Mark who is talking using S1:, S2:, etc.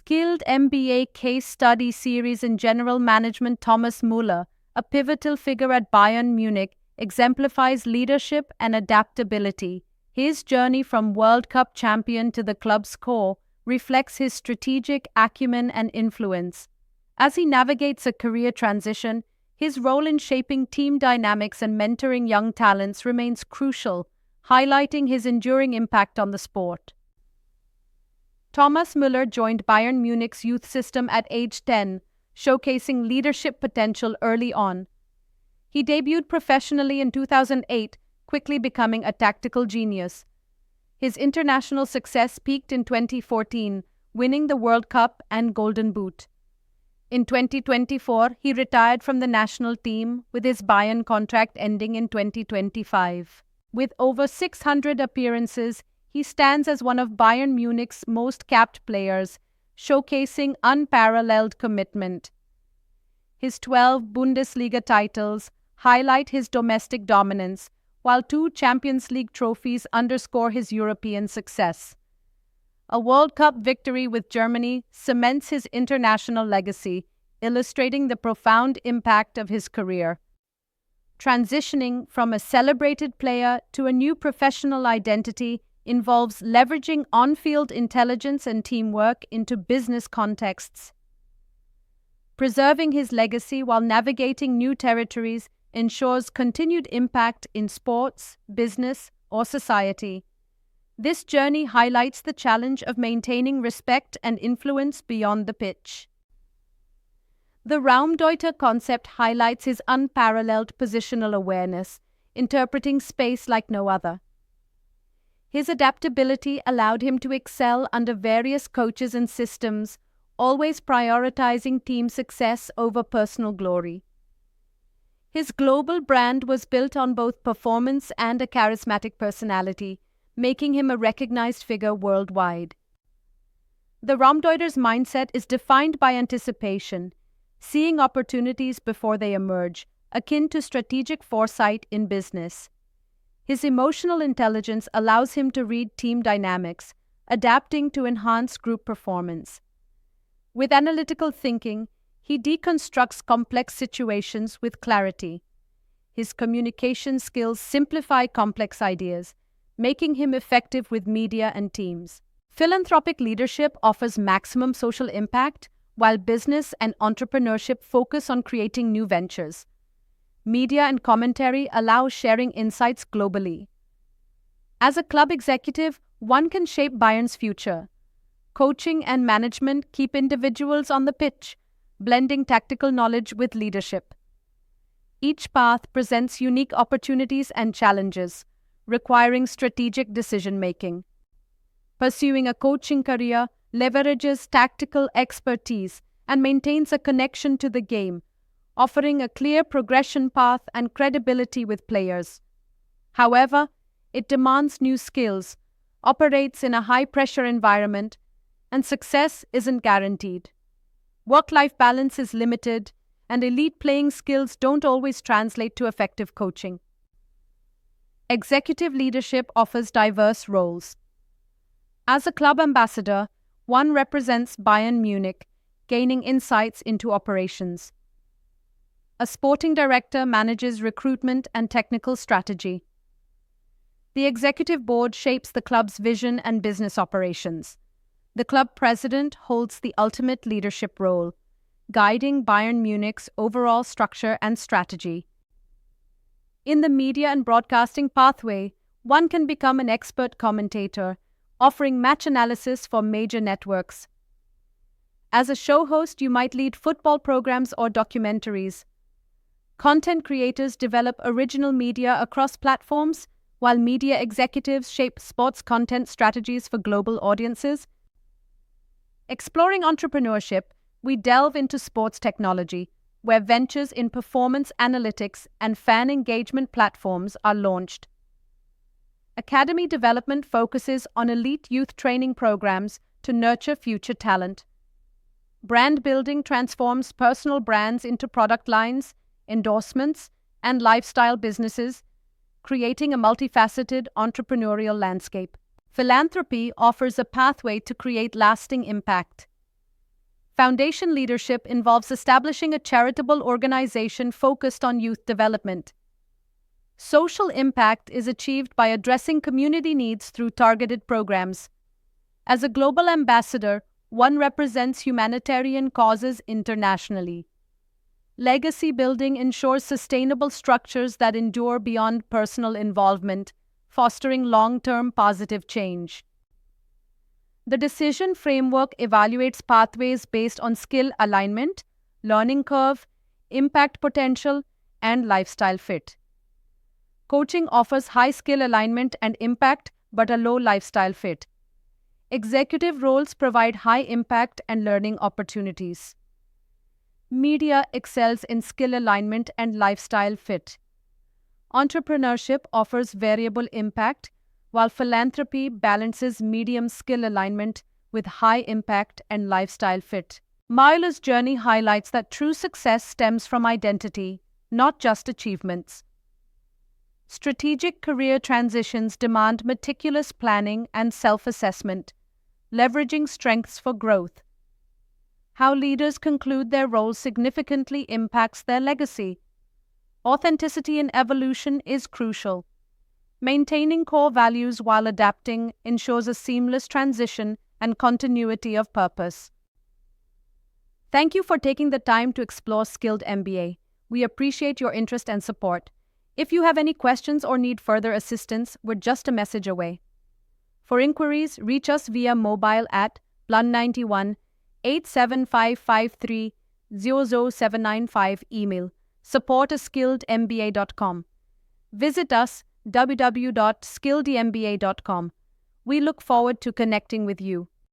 S1: skilled MBA case study series in general management. Thomas Müller, a pivotal figure at Bayern Munich, exemplifies leadership and adaptability. His journey from World Cup champion to the club's core reflects his strategic acumen and influence. As he navigates a career transition, his role in shaping team dynamics and mentoring young talents remains crucial, highlighting his enduring impact on the sport. Thomas Müller joined Bayern Munich's youth system at age 10, showcasing leadership potential early on. He debuted professionally in 2008, quickly becoming a tactical genius. His international success peaked in 2014, winning the World Cup and Golden Boot. In 2024, he retired from the national team, with his Bayern contract ending in 2025. With over 600 appearances, he stands as one of Bayern Munich's most capped players, showcasing unparalleled commitment. His 12 Bundesliga titles highlight his domestic dominance, while 2 Champions League trophies underscore his European success. A World Cup victory with Germany cements his international legacy, illustrating the profound impact of his career. Transitioning from a celebrated player to a new professional identity involves leveraging on-field intelligence and teamwork into business contexts. Preserving his legacy while navigating new territories ensures continued impact in sports, business, or society. This journey highlights the challenge of maintaining respect and influence beyond the pitch. The Raumdeuter concept highlights his unparalleled positional awareness, interpreting space like no other. His adaptability allowed him to excel under various coaches and systems, always prioritizing team success over personal glory. His global brand was built on both performance and a charismatic personality, making him a recognized figure worldwide. The Raumdeuter's mindset is defined by anticipation, seeing opportunities before they emerge, akin to strategic foresight in business. His emotional intelligence allows him to read team dynamics, adapting to enhance group performance. With analytical thinking, he deconstructs complex situations with clarity. His communication skills simplify complex ideas, making him effective with media and teams. Philanthropic leadership offers maximum social impact, while business and entrepreneurship focus on creating new ventures. Media and commentary allow sharing insights globally. As a club executive, one can shape Bayern's future. Coaching and management keep individuals on the pitch, blending tactical knowledge with leadership. Each path presents unique opportunities and challenges, requiring strategic decision-making. Pursuing a coaching career leverages tactical expertise and maintains a connection to the game, offering a clear progression path and credibility with players. However, it demands new skills, operates in a high-pressure environment, and success isn't guaranteed. Work-life balance is limited, and elite playing skills don't always translate to effective coaching. Executive leadership offers diverse roles. As a club ambassador, one represents Bayern Munich, gaining insights into operations. A sporting director manages recruitment and technical strategy. The executive board shapes the club's vision and business operations. The club president holds the ultimate leadership role, guiding Bayern Munich's overall structure and strategy. In the media and broadcasting pathway, one can become an expert commentator, offering match analysis for major networks. As a show host, you might lead football programs or documentaries. Content creators develop original media across platforms, while media executives shape sports content strategies for global audiences. Exploring entrepreneurship, we delve into sports technology, where ventures in performance analytics and fan engagement platforms are launched. Academy development focuses on elite youth training programs to nurture future talent. Brand building transforms personal brands into product lines, endorsements, and lifestyle businesses, creating a multifaceted entrepreneurial landscape. Philanthropy offers a pathway to create lasting impact. Foundation leadership involves establishing a charitable organization focused on youth development. Social impact is achieved by addressing community needs through targeted programs. As a global ambassador, one represents humanitarian causes internationally. Legacy building ensures sustainable structures that endure beyond personal involvement, fostering long-term positive change. The decision framework evaluates pathways based on skill alignment, learning curve, impact potential, and lifestyle fit. Coaching offers high skill alignment and impact but a low lifestyle fit. Executive roles provide high impact and learning opportunities. Media excels in skill alignment and lifestyle fit. Entrepreneurship offers variable impact, while philanthropy balances medium skill alignment with high impact and lifestyle fit. Myla's journey highlights that true success stems from identity, not just achievements. Strategic career transitions demand meticulous planning and self-assessment, leveraging strengths for growth. How leaders conclude their roles significantly impacts their legacy. Authenticity in evolution is crucial. Maintaining core values while adapting ensures a seamless transition and continuity of purpose. Thank you for taking the time to explore Skilled MBA. We appreciate your interest and support. If you have any questions or need further assistance, we're just a message away. For inquiries, reach us via mobile at +91 87553 00795, email support@skilledmba.com. Visit us www.skilledmba.com. We look forward to connecting with you.